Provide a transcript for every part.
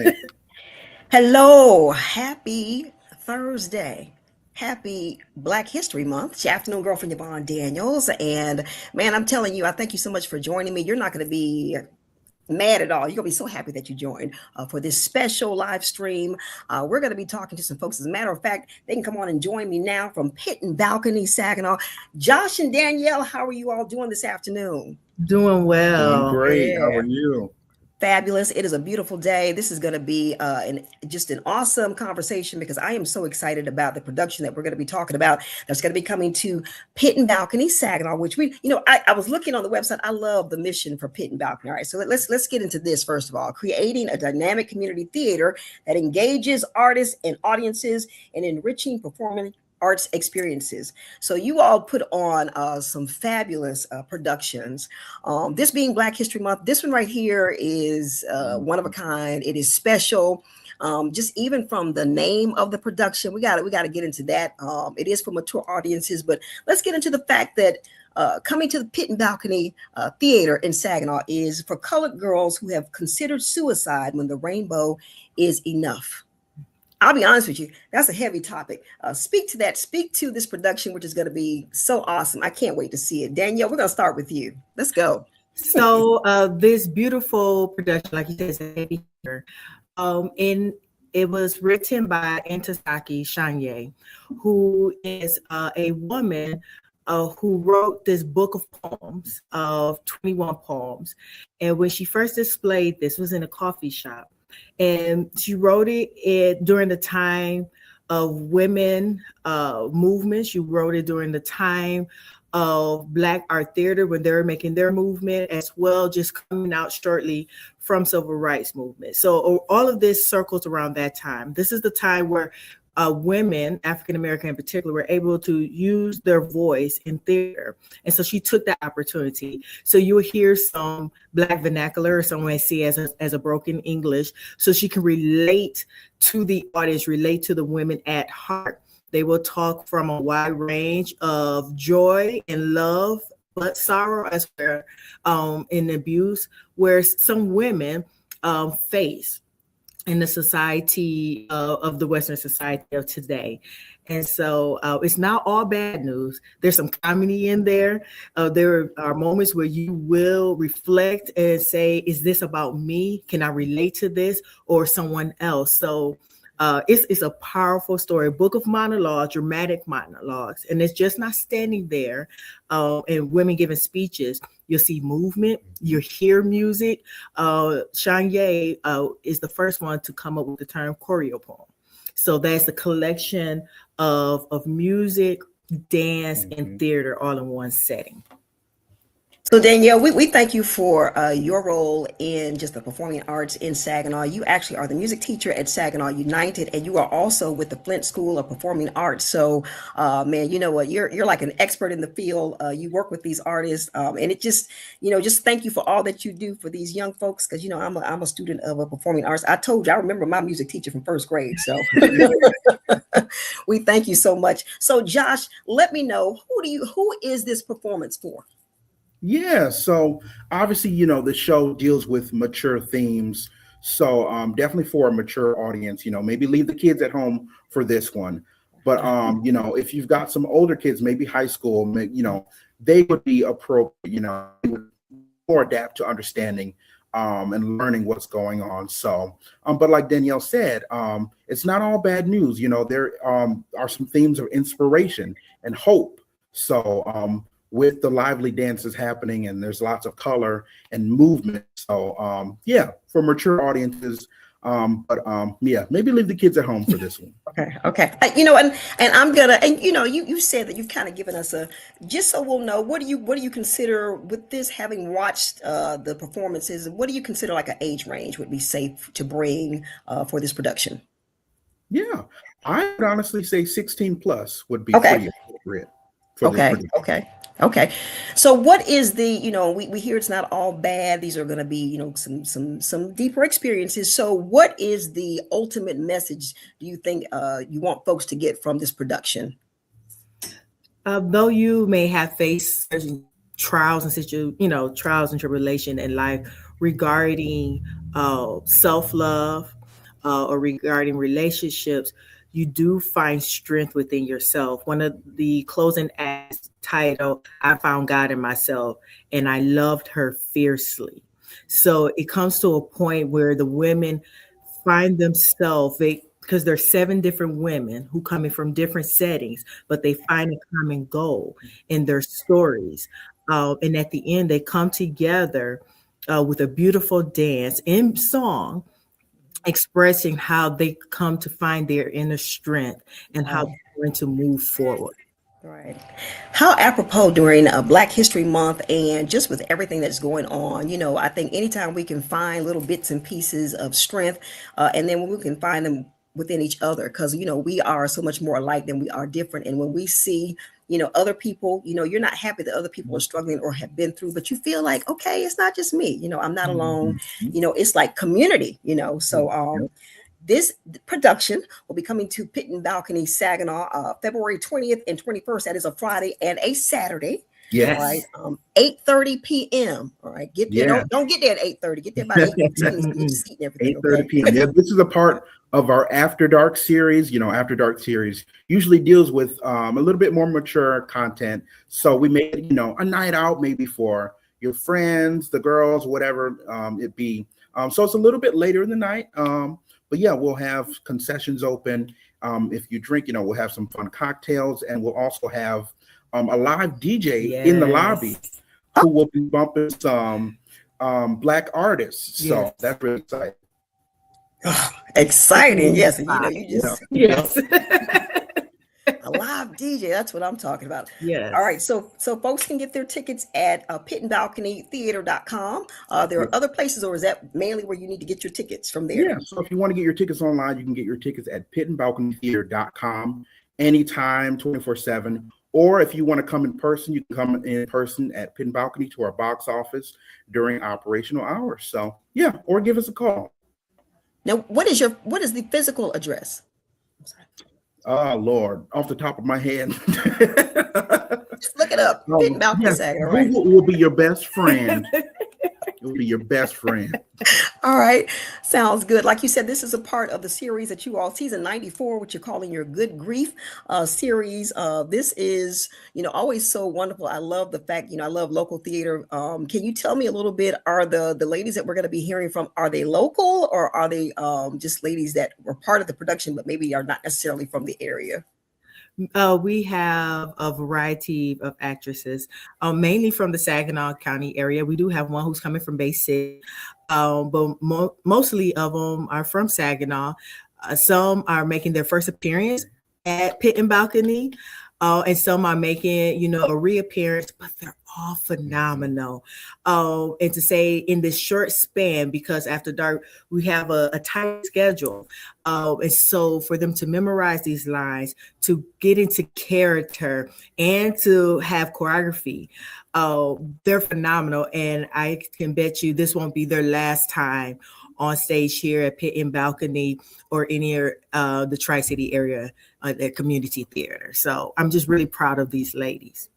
right. Hello, happy Thursday. Happy Black History Month. It's your afternoon girlfriend, Yvonne Daniels. And man, I'm telling you, I thank you so much for joining me. You're not going to be mad at all. You're going to be so happy that you joined for this special live stream. We're going to be talking to some folks. As a matter of fact, they can come on and join me now from Pit and Balcony, Saginaw. Josh and Danielle, how are you all doing this afternoon? Doing Doing well. great. How Yeah. are you? Fabulous. It is a beautiful day. This is going to be just an awesome conversation because I am so excited about the production that we're going to be talking about that's going to be coming to Pit and Balcony Saginaw, which I was looking on the website. I love the mission for Pit and Balcony. All right, so let's get into this first of all. Creating a dynamic community theater that engages artists and audiences and enriching performing arts experiences. So you all put on some fabulous productions. This being Black History Month, this one right here is one of a kind. It is special. Just even from the name of the production, we got to get into that. It is for mature audiences, but let's get into the fact that coming to the Pit and Balcony Theater in Saginaw is for colored girls who have considered suicide when the rainbow is enough. I'll be honest with you, that's a heavy topic. Speak to that. Speak to this production, which is going to be so awesome. I can't wait to see it. Danielle, we're going to start with you. Let's go. So this beautiful production, like you said, is a heavy hitter. And it was written by Antasaki Shanye, who is a woman who wrote this book of poems of 21 poems. And when she first displayed this was in a coffee shop. And she wrote it during the time of women movements. She wrote it during the time of Black Art Theater when they were making their movement, as well, just coming out shortly from civil rights movement. So all of this circles around that time. This is the time where women, African American in particular, were able to use their voice in theater. And so she took that opportunity. So you will hear some Black vernacular, or some may see as a broken English, so she can relate to the audience, relate to the women at heart. They will talk from a wide range of joy and love, but sorrow as well, in abuse, where some women face in the society of the Western society of today. And so it's not all bad news. There's some comedy in there. There are moments where you will reflect and say, is this about me? Can I relate to this or someone else? So it's a powerful story, a book of monologues, dramatic monologues. And it's just not standing there and women giving speeches. You'll see movement, you hear music. Shanye is the first one to come up with the term choreo poem. So that's the collection of music, dance, and theater all in one setting. So Danielle, we thank you for your role in just the performing arts in Saginaw. You actually are the music teacher at Saginaw United, and you are also with the Flint School of Performing Arts. So, man, you know what? You're like an expert in the field. You work with these artists, and it just thank you for all that you do for these young folks. Because I'm a student of a performing arts. I told you I remember my music teacher from first grade. So we thank you so much. So Josh, let me know who is this performance for? Yeah, so obviously, the show deals with mature themes. So definitely for a mature audience, maybe leave the kids at home for this one. But if you've got some older kids, maybe high school, they would be appropriate, they would more adapt to understanding and learning what's going on. So, but like Danielle said, it's not all bad news. There are some themes of inspiration and hope. So with the lively dances happening, and there's lots of color and movement. So for mature audiences, maybe leave the kids at home for this one. Okay. And I'm gonna, and you said that you've kind of given us just so we'll know, what do you consider with this, having watched the performances, what do you consider like an age range would be safe to bring for this production? Yeah, I would honestly say 16 plus would be pretty appropriate for this production. Okay. So what is the, we hear it's not all bad. These are going to be, some deeper experiences. So what is the ultimate message do you think you want folks to get from this production? Though you may have faced certain trials and tribulation in life regarding self-love, or regarding relationships, you do find strength within yourself. One of the closing acts titled, I Found God in Myself, and I Loved Her Fiercely. So it comes to a point where the women find themselves, because there's 7 different women who coming from different settings, but they find a common goal in their stories. And at the end, they come together with a beautiful dance and song, expressing how they come to find their inner strength and how they're going to move forward. Right. How apropos during Black History Month and just with everything that's going on, I think anytime we can find little bits and pieces of strength, and then when we can find them within each other, because, we are so much more alike than we are different. And when we see, other people, you're not happy that other people are struggling or have been through, but you feel like, okay, it's not just me, I'm not alone. It's like community, so this production will be coming to Pit and Balcony, Saginaw, February 20th and 21st. That is a Friday and a Saturday. Yes. All right. 8:30 p.m. All right. Get there. Yeah. Don't get there at 8:30. Get there by 8:15 so you get your seat and everything. 8:30 p.m. Yeah, this is a part of our After Dark series. After Dark series usually deals with a little bit more mature content. So we made, a night out maybe for your friends, the girls, whatever it be. So it's a little bit later in the night. But yeah, we'll have concessions open. If you drink, we'll have some fun cocktails, and we'll also have a live DJ in the lobby who will be bumping some Black artists. So that's really exciting. Exciting. Yes. And you just Yes. a live DJ. That's what I'm talking about. Yes. All right. So folks can get their tickets at pitandbalconytheater.com. There are other places, or is that mainly where you need to get your tickets from there? Yeah. So if you want to get your tickets online, you can get your tickets at pitandbalconytheater.com anytime, 24/7. Or if you want to come in person, you can come in person at Pit and Balcony to our box office during operational hours. So yeah, or give us a call. Now, what is the physical address? Oh Lord, off the top of my head. Just look it up. Pit and Balcony, Saginaw, right? Google will be your best friend. It will be your best friend. All right. Sounds good. Like you said, this is a part of the series that you all, season 94, what you're calling your Good Grief series. This is, always so wonderful. I love the fact, I love local theater. Can you tell me a little bit, are the ladies that we're going to be hearing from, are they local, or are they just ladies that were part of the production, but maybe are not necessarily from the area? We have a variety of actresses, mainly from the Saginaw County area. We do have one who's coming from Bay City, but mostly of them are from Saginaw. Some are making their first appearance at Pit and Balcony, and some are making, a reappearance, but they're all phenomenal. And to say in this short span, because After Dark, we have a tight schedule. And so for them to memorize these lines, to get into character, and to have choreography, they're phenomenal. And I can bet you this won't be their last time on stage here at Pit and Balcony or any the Tri-City area at community theater. So I'm just really proud of these ladies.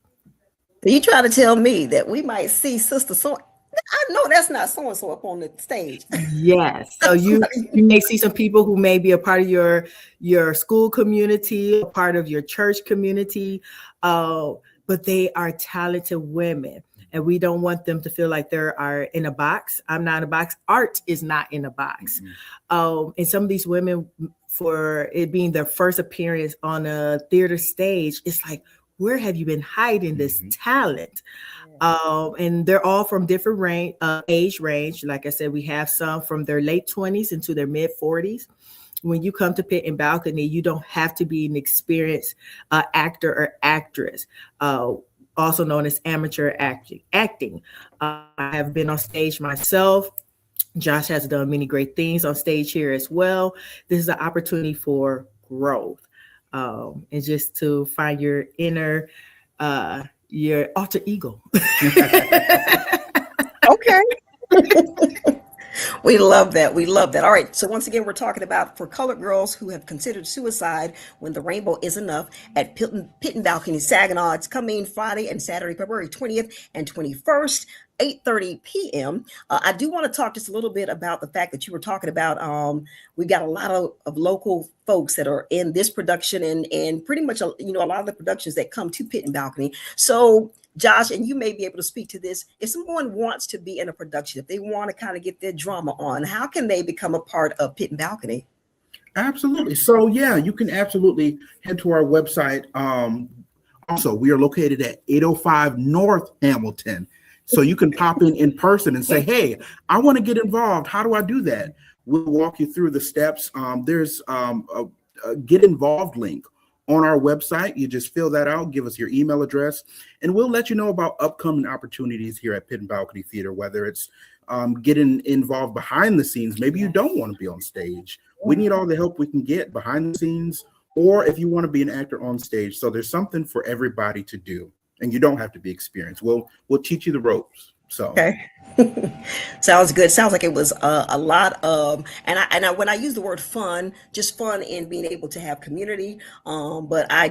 So you trying to tell me that we might see Sister So? I know that's not so-and-so up on the stage. Yes. So you may see some people who may be a part of your school community, a part of your church community, but they are talented women. And we don't want them to feel like they are in a box. I'm not in a box. Art is not in a box. And some of these women, for it being their first appearance on a theater stage, it's like, where have you been hiding this talent? And they're all from different age range. Like I said, we have some from their late 20s into their mid 40s. When you come to Pit and Balcony, you don't have to be an experienced actor or actress, also known as amateur acting. I have been on stage myself. Josh has done many great things on stage here as well. This is an opportunity for growth. And just to find your inner, your alter ego. Okay. We love that. We love that. All right. So once again, we're talking about for colored girls who have considered suicide when the rainbow is enough at Pit and Balcony, Saginaw. It's coming Friday and Saturday, February 20th and 21st. 8:30 p.m. I do want to talk just a little bit about the fact that you were talking about. We've got a lot of local folks that are in this production and pretty much, you know, a lot of the productions that come to Pit and Balcony. So Josh, and you may be able to speak to this. If someone wants to be in a production, if they want to kind of get their drama on, how can they become a part of Pit and Balcony? Absolutely. So yeah, you can absolutely head to our website. Also, we are located at 805 North Hamilton. So you can pop in person and say, hey, I want to get involved. How do I do that? We'll walk you through the steps. There's a get involved link on our website. You just fill that out, give us your email address, and we'll let you know about upcoming opportunities here at Pit and Balcony Theater, whether it's getting involved behind the scenes. Maybe you don't want to be on stage. We need all the help we can get behind the scenes, or if you want to be an actor on stage. So there's something for everybody to do, and you don't have to be experienced. We'll teach you the ropes. So okay. Sounds good. Sounds like it was a lot of, and I when I use the word fun, just fun in being able to have community. But I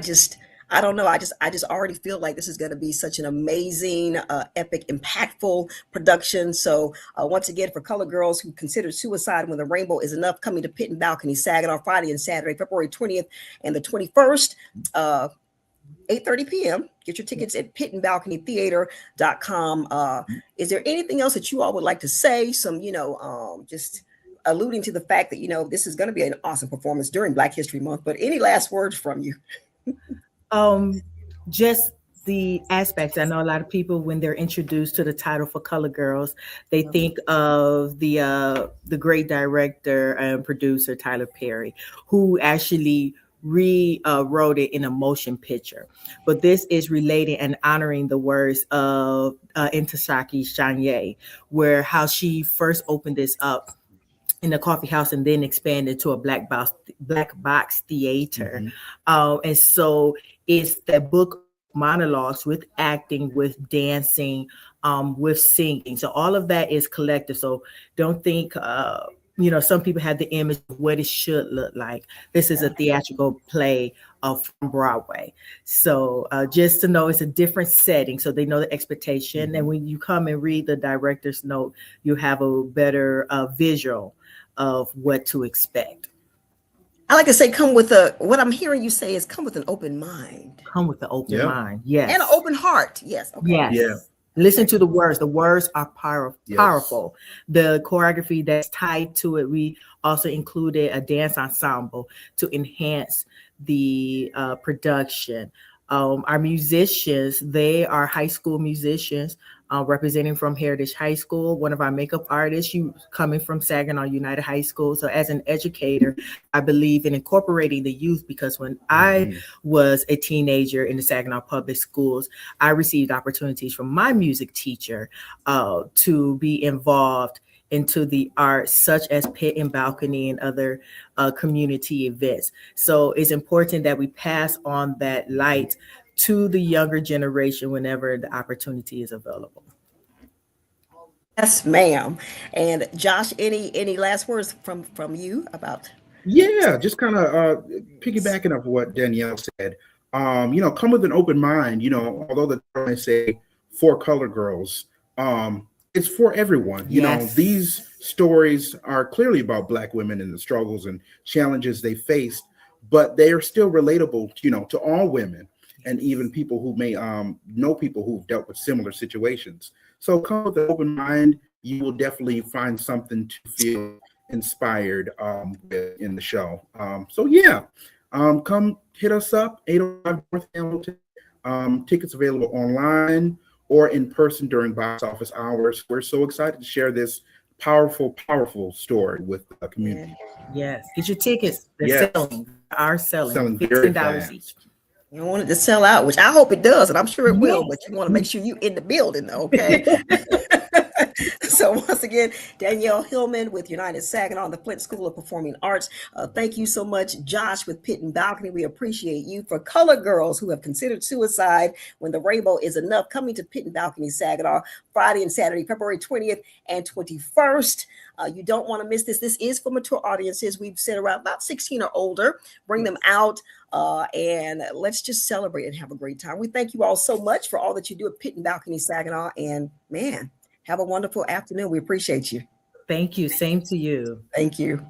don't know. I just already feel like this is going to be such an amazing, epic, impactful production. So once again, for Color Girls who consider suicide when the rainbow is enough, coming to Pit and Balcony Saginaw Friday and Saturday, February 20th and the 21st. 8:30 p.m. Get your tickets at pitandbalconytheater.com. Is there anything else that you all would like to say? Some, just alluding to the fact that, this is going to be an awesome performance during Black History Month, but any last words from you? Just the aspects. I know a lot of people, when they're introduced to the title for Color Girls, they think of the great director and producer, Tyler Perry, who actually rewrote it in a motion picture. But this is related and honoring the words of Ntozake Shange, where how she first opened this up in a coffee house and then expanded to a black box theater. Mm-hmm. And so it's that book monologues with acting, with dancing, with singing. So all of that is collective. So don't think, some people have the image of what it should look like. This is a theatrical play from Broadway. So just to know it's a different setting, so they know the expectation. Mm-hmm. And when you come and read the director's note, you have a better visual of what to expect. I like to say, what I'm hearing you say is come with an open mind. Come with an open mind, yes. And an open heart, yes. Okay. Yes. Yeah. Listen to the words. The words are powerful. Yes. The choreography that's tied to it, we also included a dance ensemble to enhance the production. Our musicians, they are high school musicians representing from Heritage High School. One of our makeup artists, coming from Saginaw United High School. So as an educator, I believe in incorporating the youth, because when I was a teenager in the Saginaw Public Schools, I received opportunities from my music teacher to be involved into the arts, such as Pit and Balcony and other community events. So it's important that we pass on that light to the younger generation whenever the opportunity is available. Yes, ma'am. And Josh, any last words from you about? Yeah, just kind of piggybacking off what Danielle said. Come with an open mind. Although the term I say for Color Girls, it's for everyone. Yes. These stories are clearly about Black women and the struggles and challenges they faced, but they are still relatable, to all women, and even people who may know people who've dealt with similar situations. So come with an open mind. You will definitely find something to feel inspired in the show. Come hit us up, 805 North Hamilton. Tickets available online or in person during box office hours. We're so excited to share this powerful, powerful story with the community. Yes, get your tickets. They're selling $15 each. You want it to sell out, which I hope it does, and I'm sure it will, but you want to make sure you're in the building, okay? So once again, Danielle Hillman with United Saginaw and the Flint School of Performing Arts. Thank you so much, Josh, with Pit and Balcony. We appreciate you. For Color Girls who have considered suicide when the rainbow is enough, coming to Pit and Balcony Saginaw Friday and Saturday, February 20th and 21st. You don't want to miss this. This is for mature audiences. We've said around about 16 or older. Bring them out and let's just celebrate and have a great time. We thank you all so much for all that you do at Pit and Balcony Saginaw. And man, Have a wonderful afternoon. We appreciate you. Thank you. Same to you. Thank you.